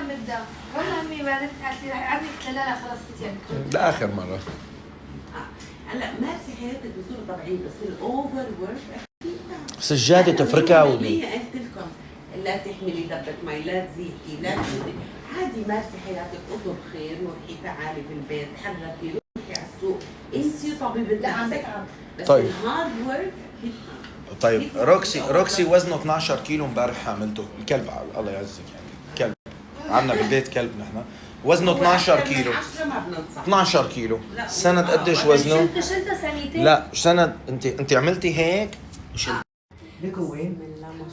نبدا والله عمي بعدين رح اعمل لا خلص كتير لاخر مره. هلا مارسي حياتك بصوره طبيعيه بس الاوفر ورك سجاده تفركها قلت لكم لا تحملي دبة مي، لا تزيحي، لا تشدي، عادي مارسي حياتك، اطلب خير، روحي تعالي في البيت، تحركي، روحي على السوق، انسي طبيبة نفسك. بس طيب الهارد ورك طيب روكسي وزنه 12 كيلو امبارح حاملته، الكلب الله يعزك يعني كلب عندنا بالبيت كلب نحن وزنه 12 كيلو 12 كيلو. سند قديش وزنه؟ شلته ثانيتين. لا سند انت عملتي هيك ليكو وين؟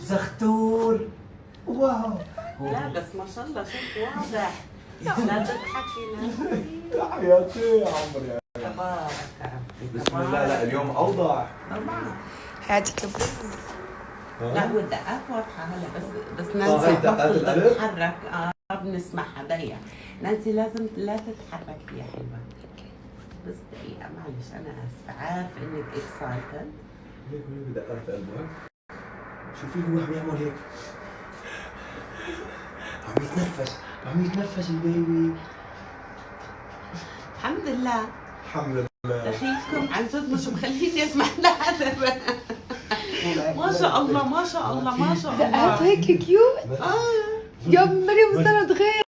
زختور واو. لا بس ما شاء الله شوف واضح. لا تضحكي لا حياتي يا عمري. تبارك بسم الله. لا اليوم اوضح حياتك لا هو الدقات واضحه هلا بس نانسي بطل تتحرك بنسمعها ضيق. نانسي لازم لا تتحركي يا حلوه. بس دقيقه معلش انا اسفه، عارف انك اكسايتد. ليك بدقات قلبه. شوفي هو عم يعمل هيك عم يتنفس البيبي. الحمد لله الحمد لله. دخيلكم عن جد مش مخليني اسمع لهذا. ما شاء الله ما شاء الله ما شاء الله. دقات هيك كيوت. يا مريم سند غير.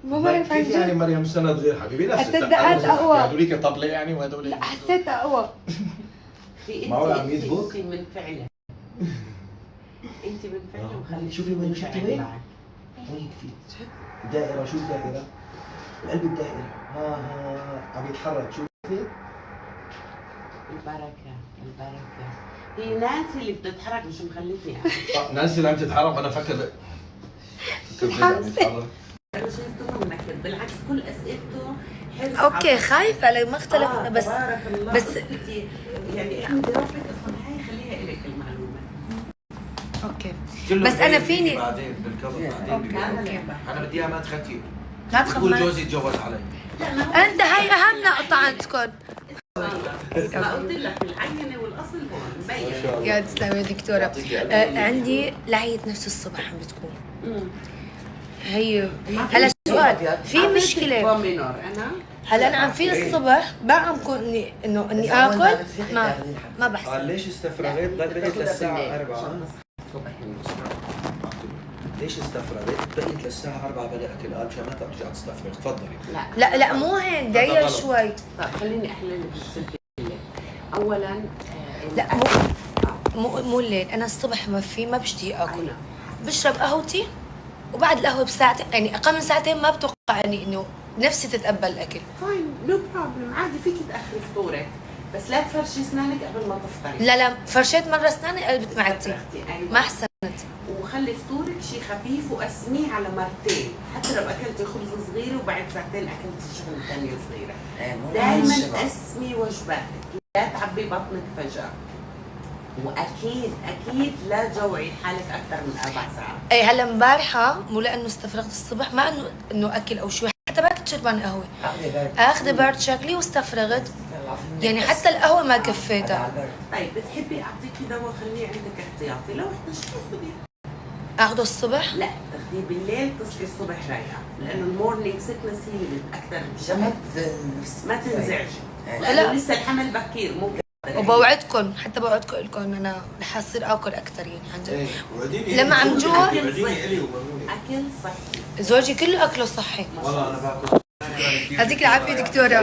ما بعرف عن كيف يعني جد. مريم سند غير حبيبي؟ نفس حسيت دقات اقوى. هذوليك طبله يعني وهذول لا حسيت اقوى. معقول عم يدبك؟ انت من فعلك انت من فعلك وخليك شوفي وين شفتي وين؟ هيك في دائرة. شو الدائرة؟ قلب الدائرة. ها عم يتحرك. شوفي البركة البركة. هي نانسي اللي بتتحرك مش مخليتني نانسي اللي عم تتحرك. انا فكر انا شايفته منكد، بالعكس كل اسئلته حلوه. اوكي خايفه لو ما اختلفنا بس تبارك الله. بس يعني احمدي ربك اصلا هاي خليها الك المعلومه. اوكي بس انا فيني بعدين بالكبر بعدين. اوكي انا بدي اياها ما تخكي. لا تخاف تقول جوزي تجوز علي. انت هاي اهم نقطه عندكم. ما قلت لك العينه والاصل هون مبين. يا تسلمي يا دكتوره. عندي لعية نفس الصبح عم بتكون. هي هلا سؤال في مشكله. هلا انا عم في الصبح ما عم كون اني اكل ما بحسن. ليش استفرغت؟ بقيت للساعه 4. ليش استفرغت؟ بقيت للساعه 4 بدي اكل. قال مشان ما ترجع تستفرغ. تفضلي. لا مو هيك دقيقه شوي. طيب خليني احلل لك السلبيه. اولا لا مو الليل. انا الصبح ما بشتي اكل. بشرب قهوتي وبعد القهوه بساعتين يعني اقل من ساعتين ما بتوقع انه نفسي تتقبل الاكل. فاين نو بروبلم عادي فيك تاخري فطورك بس لا تفرشي اسنانك قبل ما تفطري. لا فرشيت مره اسناني قلبت معدتي ما احسنت. وخلي فطورك شيء خفيف وقسميه على مرتين، حتى لو اكلتي خبز صغيره وبعد ساعتين اكلتي شغله ثانيه صغيره. دائما قسمي وجباتك، لا تعبي بطنك فجاه. واكيد لا جوعي حالك اكثر من 4 ساعات. اي هلا امبارحه مو لانه استفرغت الصبح ما انه اكل او شيء، حتى ما كنت شربان قهوه. اخذ بارد شكلي واستفرغت يعني حتى القهوه ما كفيتها. طيب بتحبي اعطيكي دواء خليه عندك احتياطي لو احتجتي خذيه. اخذه الصبح؟ لا تاخذيه بالليل تصحي الصبح رايقه، لانه المورنينج سكنس هي اللي اكثر ما تنزعجي لانه لسه الحمل بكير مو. وبوعدكم حتى بوعدكم لكم انا رح اصير اكل اكثر يعني عن جد. لما عم جوع اكل صحي. زوجي كله اكله صحي. والله انا باكل. يعطيك العافيه دكتوره.